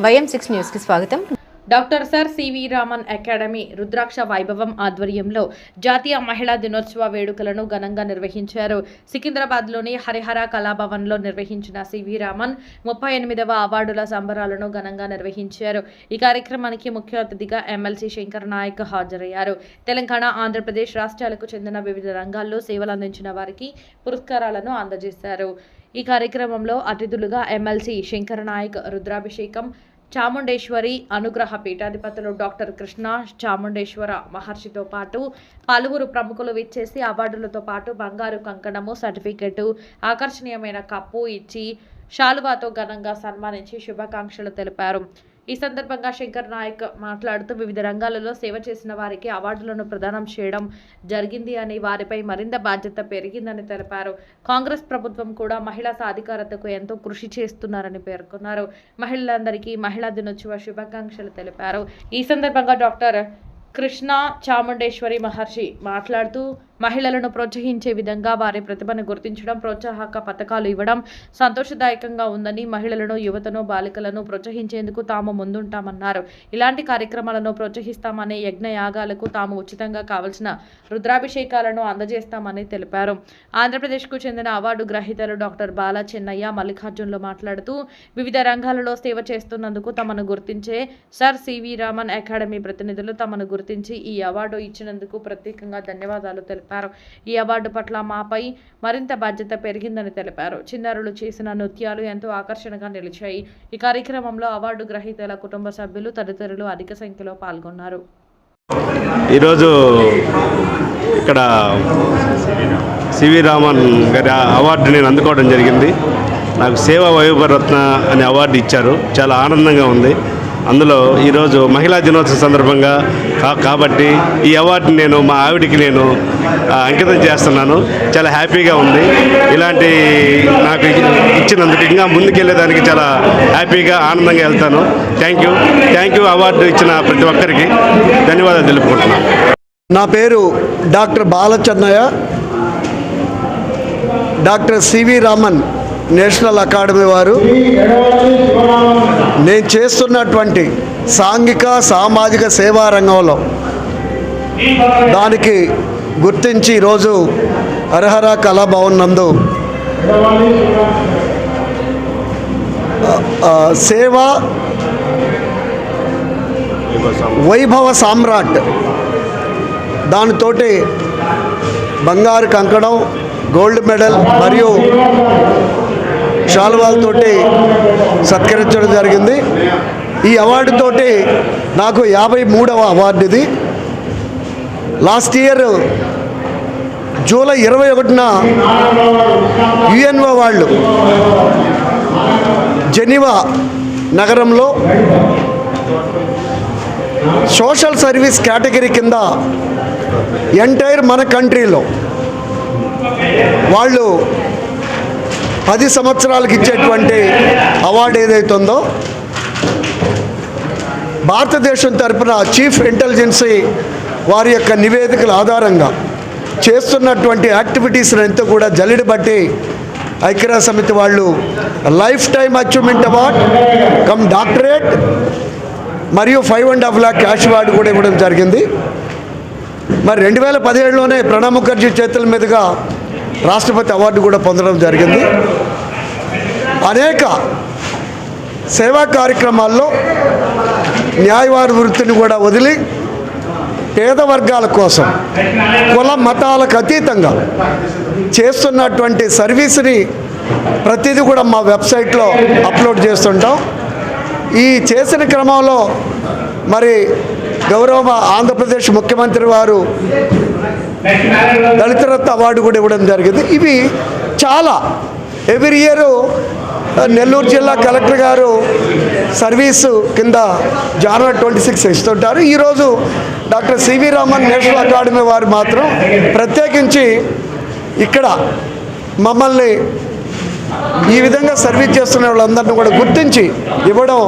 YM6 news కి స్వాగతం. Doctor sir C V Raman academy రుద్రాక్ష వైభవం ఆధ్వర్యంలో జాతీయ మహిళా దినోత్సవ వేడుకలను ఘనంగా నిర్వహించారు. సికింద్రాబాద్లోని హరిహర కళాభవన్లో నిర్వహించిన సివి రామన్ 38వ అవార్డుల సంబరాలను ఘనంగా నిర్వహించారు. ఈ కార్యక్రమానికి ముఖ్య అతిథిగా ఎమ్మెల్సీ శంకర్ నాయక్ హాజరయ్యారు. తెలంగాణ, ఆంధ్రప్రదేశ్ రాష్ట్రాలకు చెందిన వివిధ రంగాల్లో సేవలు అందించిన వారికి పురస్కారాలను అందజేశారు. ఈ కార్యక్రమంలో అతిథులుగా ఎమ్మెల్సీ శంకర్ నాయక్ రుద్రాభిషేకం, చాముండేశ్వరి అనుగ్రహ పీఠాధిపతులు డాక్టర్ కృష్ణ చాముండేశ్వర మహర్షితో పాటు పలువురు ప్రముఖులు విచ్చేసి అవార్డులతో పాటు బంగారు కంకణము, సర్టిఫికెట్, ఆకర్షణీయమైన కప్పు ఇచ్చి శాలువాతో ఘనంగా సన్మానించి శుభాకాంక్షలు తెలిపారు. ఈ సందర్భంగా శంకర్ నాయక్ మాట్లాడుతూ వివిధ రంగాలలో సేవ చేసిన వారికి అవార్డులను ప్రదానం చేయడం జరిగింది అని, వారిపై మరింత బాధ్యత పెరిగిందని తెలిపారు. కాంగ్రెస్ ప్రభుత్వం కూడా మహిళా సాధికారతకు ఎంతో కృషి చేస్తున్నారని పేర్కొన్నారు. మహిళలందరికీ మహిళా దినోత్సవ శుభాకాంక్షలు తెలిపారు. ఈ సందర్భంగా డాక్టర్ కృష్ణ చాముండేశ్వరి మహర్షి మాట్లాడుతూ మహిళలను ప్రోత్సహించే విధంగా వారి ప్రతిభను గుర్తించడం, ప్రోత్సాహక పథకాలు ఇవ్వడం సంతోషదాయకంగా ఉందని, మహిళలను, యువతను, బాలికలను ప్రోత్సహించేందుకు తాము ముందుంటామన్నారు. ఇలాంటి కార్యక్రమాలను ప్రోత్సహిస్తామని, యజ్ఞయాగాలకు తాము ఉచితంగా కావలసిన రుద్రాభిషేకాలను అందజేస్తామని తెలిపారు. ఆంధ్రప్రదేశ్కు చెందిన అవార్డు గ్రహీతలు డాక్టర్ బాల చెన్నయ్య, మల్లికార్జున్లు మాట్లాడుతూ వివిధ రంగాలలో సేవ చేస్తున్నందుకు తమను గుర్తించే సర్ సివి రామన్ అకాడమీ ప్రతినిధులు తమను గుర్తించి ఈ అవార్డు ఇచ్చినందుకు ప్రత్యేకంగా ధన్యవాదాలు తెలిపారు. ఈ అవార్డు పట్ల మాపై మరింత బాధ్యత పెరిగిందని తెలిపారు. చిన్నారులు చేసిన నృత్యాలు ఎంతో ఆకర్షణగా నిలిచాయి. ఈ కార్యక్రమంలో అవార్డు గ్రహీతల కుటుంబ సభ్యులు తదితరులు అధిక సంఖ్యలో పాల్గొన్నారు. ఈరోజు ఇక్కడ సివి రామన్ గారి అవార్డు నేను అందుకోవడం జరిగింది. నాకు సేవా వైభవరత్న అనే అవార్డు ఇచ్చారు. చాలా ఆనందంగా ఉంది. అందులో ఈరోజు మహిళా దినోత్సవం సందర్భంగా కాబట్టి ఈ అవార్డుని నేను మా ఆవిడికి నేను అంకితం చేస్తున్నాను. చాలా హ్యాపీగా ఉంది. ఇలాంటి నాకు ఇచ్చినందుకు ఇంకా ముందుకెళ్ళేదానికి చాలా హ్యాపీగా, ఆనందంగా వెళ్తాను. థ్యాంక్ యూ అవార్డు ఇచ్చిన ప్రతి ఒక్కరికి ధన్యవాదాలు తెలుపుకుంటున్నాను. నా పేరు doctor Balachennaiah. Doctor CV Raman National Academy వారు నేను చేస్తున్నటువంటి సాంఘిక, సామాజిక సేవా రంగంలో దానికి గుర్తించి ఈరోజు హరిహర కళాభవన్ నందు సేవా వైభవ సామ్రాట్ దానితోటి బంగారు కంకణం, గోల్డ్ మెడల్ మరియు శాలువాలతోటి సత్కరించడం జరిగింది. ఈ అవార్డుతోటి నాకు 53వ అవార్డు ఇది. లాస్ట్ ఇయర్ జూలై 21న UNO వాళ్ళు జెనీవా నగరంలో సోషల్ సర్వీస్ కేటగిరీ కింద ఎంటైర్ మన కంట్రీలో వాళ్ళు 10 సంవత్సరాలకు ఇచ్చేటువంటి అవార్డు ఏదైతుందో భారతదేశం తరపున చీఫ్ ఇంటెలిజెన్సీ వారి యొక్క నివేదికల ఆధారంగా చేస్తున్నటువంటి యాక్టివిటీస్ని ఎంతో కూడా జల్లెడ బట్టి ఐక్యరాజ్య సమితి వాళ్ళు life time achievement award come doctorate మరియు 5.5 lakh క్యాష్ అవార్డు కూడా ఇవ్వడం జరిగింది. మరి 2017లోనే ప్రణబ్ ముఖర్జీ చేతుల మీదుగా రాష్ట్రపతి అవార్డు కూడా పొందడం జరిగింది. అనేక సేవా కార్యక్రమాల్లో న్యాయవాద వృత్తిని కూడా వదిలి పేద వర్గాల కోసం కుల మతాలకు అతీతంగా చేస్తున్నటువంటి సర్వీస్ని ప్రతిదీ కూడా మా వెబ్సైట్లో అప్లోడ్ చేస్తుంటాం. ఈ చేసిన క్రమంలో మరి గౌరవ ఆంధ్రప్రదేశ్ ముఖ్యమంత్రి వారు దళితరత్న అవార్డు కూడా ఇవ్వడం జరిగింది. ఇవి చాలా ఎవ్రీ ఇయర్ నెల్లూరు జిల్లా కలెక్టర్ గారు సర్వీసు కింద January 26 ఇస్తుంటారు. ఈరోజు doctor CV Raman National Academy వారు మాత్రం ప్రత్యేకించి ఇక్కడ మమ్మల్ని ఈ విధంగా సర్వీస్ చేస్తున్న వాళ్ళందరినీ కూడా గుర్తించి ఇవ్వడం,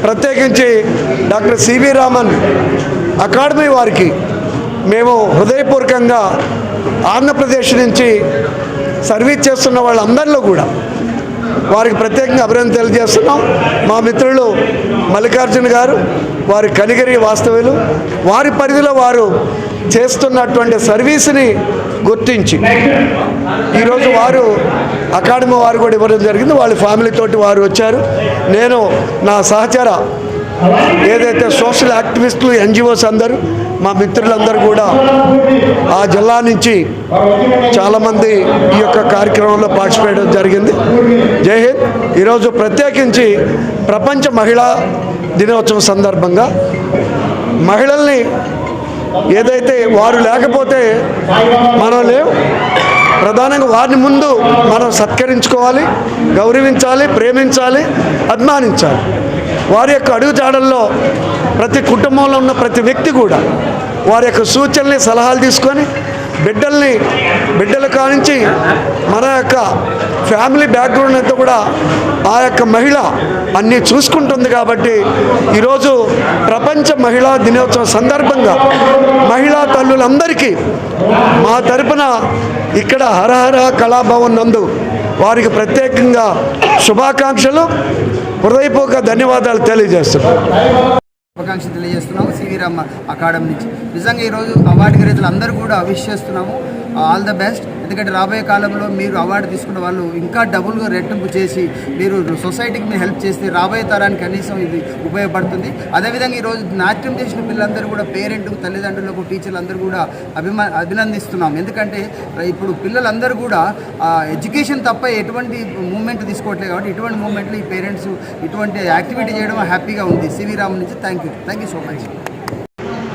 ప్రత్యేకించి డాక్టర్ సివి రామన్ అకాడమీ వారికి మేము హృదయపూర్వకంగా ఆంధ్రప్రదేశ్ నుంచి సర్వీస్ చేస్తున్న వాళ్ళందరిలో కూడా వారికి ప్రత్యేకంగా అభినందన తెలియజేస్తున్నాం. మా మిత్రులు మల్లికార్జున గారు, వారి కనిగిరి వాస్తవ్యులు, వారి పరిధిలో వారు చేస్తున్నటువంటి సర్వీస్ని గుర్తించి ఈరోజు వారు అకాడమీ వారు కూడా ఇవ్వడం జరిగింది. వాళ్ళ ఫ్యామిలీతోటి వారు వచ్చారు. నేను నా సహచర ఏదైతే సోషల్ యాక్టివిస్టులు, ఎన్జిఓస్ అందరూ, మా మిత్రులందరూ కూడా ఆ జిల్లా నుంచి చాలామంది ఈ యొక్క కార్యక్రమంలో పార్టిసిపేట్ జరిగింది. జై హింద్. ఈరోజు ప్రత్యేకించి ప్రపంచ మహిళా దినోత్సవం సందర్భంగా మహిళల్ని ఏదైతే వారు లేకపోతే మనం లేవు, ప్రధానంగా వారిని ముందు మనం సత్కరించుకోవాలి, గౌరవించాలి, ప్రేమించాలి, అభిమానించాలి. వారి యొక్క అడుగుజాడల్లో ప్రతి కుటుంబంలో ఉన్న ప్రతి వ్యక్తి కూడా వారి యొక్క సూచనల్ని, సలహాలు తీసుకొని బిడ్డల కానించి మన యొక్క ఫ్యామిలీ బ్యాక్గ్రౌండ్ అంతా కూడా ఆ యొక్క మహిళ అన్నీ చూసుకుంటుంది. కాబట్టి ఈరోజు ప్రపంచ మహిళా దినోత్సవం సందర్భంగా మహిళా తల్లులందరికీ మా తరపున ఇక్కడ హరహర కళాభవన్ నందు వారికి ప్రత్యేకంగా శుభాకాంక్షలు, హృదయపూర్వక ధన్యవాదాలు తెలియజేస్తున్నాం. శుభాకాంక్షలు తెలియజేస్తున్నాము సివి రామ అకాడమీ నుంచి. నిజంగా ఈరోజు అవార్డు గ్రహీతలు అందరూ కూడా విష్ చేస్తున్నాము. All the best. ఎందుకంటే రాబోయే కాలంలో మీరు అవార్డు తీసుకున్న వాళ్ళు ఇంకా డబుల్గా రెట్టింపు చేసి మీరు సొసైటీకి మీరు హెల్ప్ చేస్తే రాబోయే తరానికి కనీసం ఇది ఉపయోగపడుతుంది. అదేవిధంగా ఈరోజు నాట్యం చేసిన పిల్లలందరూ కూడా పేరెంట్కు, తల్లిదండ్రులకు, టీచర్లు అందరూ కూడా అభినందిస్తున్నాం. ఎందుకంటే ఇప్పుడు పిల్లలందరూ కూడా ఎడ్యుకేషన్ తప్ప ఎటువంటి మూమెంట్ తీసుకోవట్లేదు. కాబట్టి ఇటువంటి మూమెంట్లు ఈ పేరెంట్స్ ఇటువంటి యాక్టివిటీ చేయడం హ్యాపీగా ఉంది. సివి రామ్ నుంచి థ్యాంక్ యూ సో మచ్.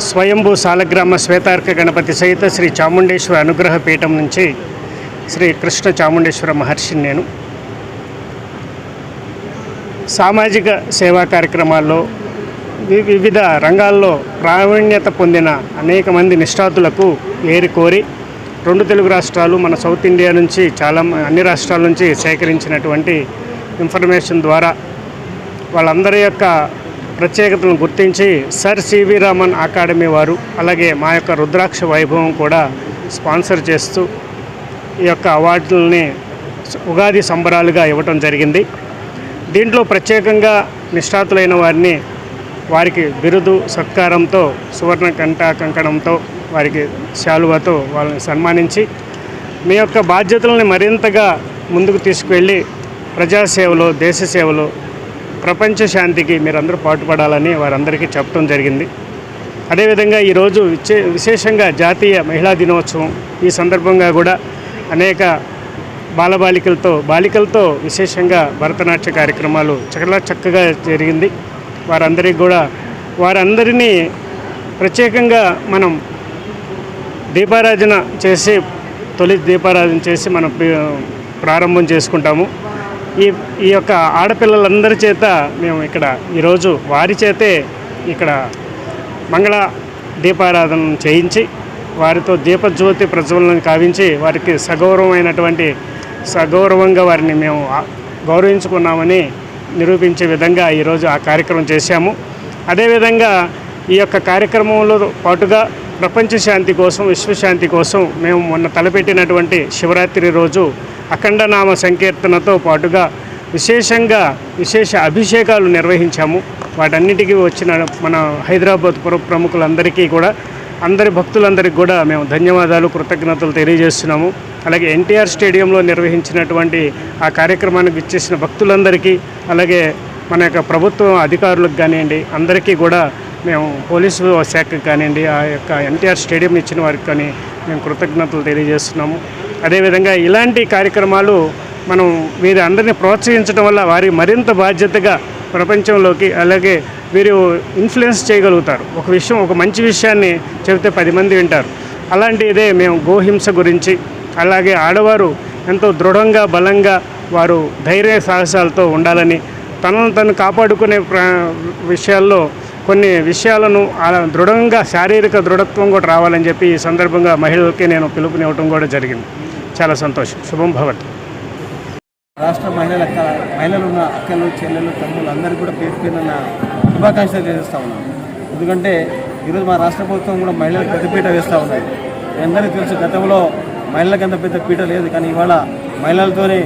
స్వయంభూ సాలగ్రామ శ్వేతార్క గణపతి సహిత శ్రీ చాముండేశ్వర అనుగ్రహ పీఠం నుంచి శ్రీ కృష్ణ చాముండేశ్వర మహర్షిని నేను. సామాజిక సేవా కార్యక్రమాల్లో వివిధ రంగాల్లో ప్రావీణ్యత పొందిన అనేక మంది నిష్ఠాతులకు ఏరికోరి 2 తెలుగు రాష్ట్రాలు, మన సౌత్ ఇండియా నుంచి అన్ని రాష్ట్రాల నుంచి సేకరించినటువంటి ఇన్ఫర్మేషన్ ద్వారా వాళ్ళందరి యొక్క ప్రత్యేకతలను గుర్తించి సర్ సివి రామన్ అకాడమీ వారు, అలాగే మా యొక్క రుద్రాక్ష వైభవం కూడా స్పాన్సర్ చేస్తూ ఈ యొక్క అవార్డులని ఉగాది సంబరాలుగా ఇవ్వటం జరిగింది. దీంట్లో ప్రత్యేకంగా నిష్ఠాతులైన వారికి బిరుదు సత్కారంతో, సువర్ణ కంకణంతో, వారికి శాలువతో వాళ్ళని సన్మానించి మీ యొక్క బాధ్యతలను మరింతగా ముందుకు తీసుకువెళ్ళి ప్రజాసేవలో, దేశ సేవలో, ప్రపంచ శాంతికి మీరందరూ పాటుపడాలని వారందరికీ చెప్పడం జరిగింది. అదేవిధంగా ఈరోజు విశేషంగా జాతీయ మహిళా దినోత్సవం ఈ సందర్భంగా కూడా అనేక బాలికలతో విశేషంగా భరతనాట్య కార్యక్రమాలు చాలా చక్కగా జరిగింది. వారందరినీ ప్రత్యేకంగా మనం తొలి దీపారాధన చేసి మనం ప్రారంభం చేసుకుంటాము. ఈ యొక్క ఆడపిల్లలందరి చేత మేము ఇక్కడ ఈరోజు వారి చేతే ఇక్కడ మంగళ దీపారాధన చేయించి వారితో దీపజ్యోతి ప్రజ్వలన కావించి వారికి సగౌరవంగా వారిని మేము గౌరవించుకున్నామని నిరూపించే విధంగా ఈరోజు ఆ కార్యక్రమం చేశాము. అదేవిధంగా ఈ యొక్క కార్యక్రమంలో పాటుగా ప్రపంచ శాంతి కోసం, విశ్వశాంతి కోసం మేము మొన్న తలపెట్టినటువంటి శివరాత్రి రోజు అఖండనామ సంకీర్తనతో పాటుగా విశేష అభిషేకాలు నిర్వహించాము. వాటన్నిటికీ వచ్చిన మన హైదరాబాద్ ప్రముఖులందరికీ కూడా, అందరి భక్తులందరికీ కూడా మేము ధన్యవాదాలు, కృతజ్ఞతలు తెలియజేస్తున్నాము. అలాగే ఎన్టీఆర్ స్టేడియంలో నిర్వహించినటువంటి ఆ కార్యక్రమానికి ఇచ్చేసిన భక్తులందరికీ, అలాగే మన యొక్క ప్రభుత్వ అధికారులకు కానివ్వండి, అందరికీ కూడా మేము పోలీసు శాఖకు కానివ్వండి, ఆ యొక్క ఎన్టీఆర్ స్టేడియం ఇచ్చిన వారికి కానీ మేము కృతజ్ఞతలు తెలియజేస్తున్నాము. అదేవిధంగా ఇలాంటి కార్యక్రమాలు మనం వీరి అందరినీ ప్రోత్సహించడం వల్ల వారి మరింత బాధ్యతగా ప్రపంచంలోకి, అలాగే వీరు ఇన్ఫ్లుయెన్స్ చేయగలుగుతారు. ఒక మంచి విషయాన్ని చెబితే 10 మంది వింటారు. అలాంటిదే మేము గోహింస గురించి, అలాగే ఆడవారు ఎంతో దృఢంగా, బలంగా వారు ధైర్య సాహసాలతో ఉండాలని, తనను కాపాడుకునే విషయాల్లో కొన్ని విషయాలను దృఢంగా శారీరక దృఢత్వం కూడా రావాలని చెప్పి ఈ సందర్భంగా మహిళలకి నేను పిలుపునివ్వటం కూడా జరిగింది. చాలా సంతోషం. శుభం భవతు. రాష్ట్ర మహిళలు ఉన్న అక్కలు, చెల్లెలు, తమ్ముళ్ళు అందరికీ కూడా పేరున శుభాకాంక్షలు చేస్తూ ఉన్నాను. ఎందుకంటే ఈరోజు మా రాష్ట్ర ప్రభుత్వం కూడా మహిళలకు పెద్దపీట వేస్తూ ఉన్నాయి. అందరికీ తెలుసు, గతంలో మహిళలకు అంత పెద్ద పీట లేదు, కానీ ఇవాళ మహిళలతోనే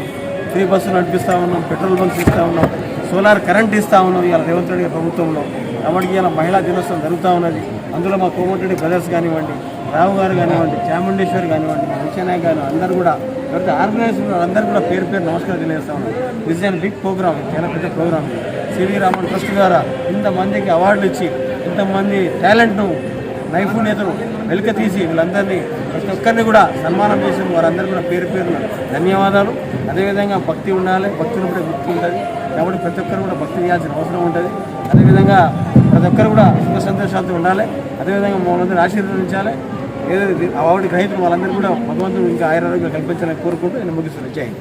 ఫ్రీ బస్సులు నడిపిస్తూ ఉన్నాం, పెట్రోల్ బంక్స్ ఇస్తూ ఉన్నాం, సోలార్ కరెంట్ ఇస్తూ ఉన్నాం ఇవాళ రేవంత్ రెడ్డి గారి ప్రభుత్వంలో. కాబట్టి ఇలా మహిళా దినోత్సవం జరుగుతూ ఉన్నది. అందులో మా కోమటిరెడ్డి బ్రదర్స్ కానివ్వండి, రావు గారు కానివ్వండి, చాముండేశ్వరి కానివ్వండి, మా విషయనాయక్ గారు అందరూ కూడా ఎవరైతే ఆర్గనైజేషన్ అందరూ కూడా పేరు పేరు నమస్కారం తెలియజేస్తా ఉన్నాం. This is and big program, చాలా పెద్ద ప్రోగ్రామ్. సివి రామన్ ట్రస్ట్ ద్వారా ఇంతమందికి అవార్డులు ఇచ్చి ఇంతమంది టాలెంట్ను నైపుణ్యతను వెలుక తీసి వీళ్ళందరినీ ప్రతి ఒక్కరిని కూడా సన్మానం చేసిన వారందరూ కూడా పేరు పేరున ధన్యవాదాలు. అదేవిధంగా భక్తి ఉండాలి, భక్తి ఉన్నప్పుడే భక్తి ఉంటుంది. కాబట్టి ప్రతి ఒక్కరు కూడా భక్తి చేయాల్సిన అవసరం ఉంటుంది. అదేవిధంగా ప్రతి ఒక్కరు కూడా సుఖ సంతోషాలతో ఉండాలి. అదేవిధంగా మమ్మల్ని ఆశీర్వదించాలి. ఏదైతే అవార్డు గ్రహీతలు వాళ్ళందరూ కూడా భగవంతుడు ఇంకా ఆయురారోగ్యం కల్పించాలని కోరుకుంటూ నేను ముగిస్తున్నాను. జై హింద్.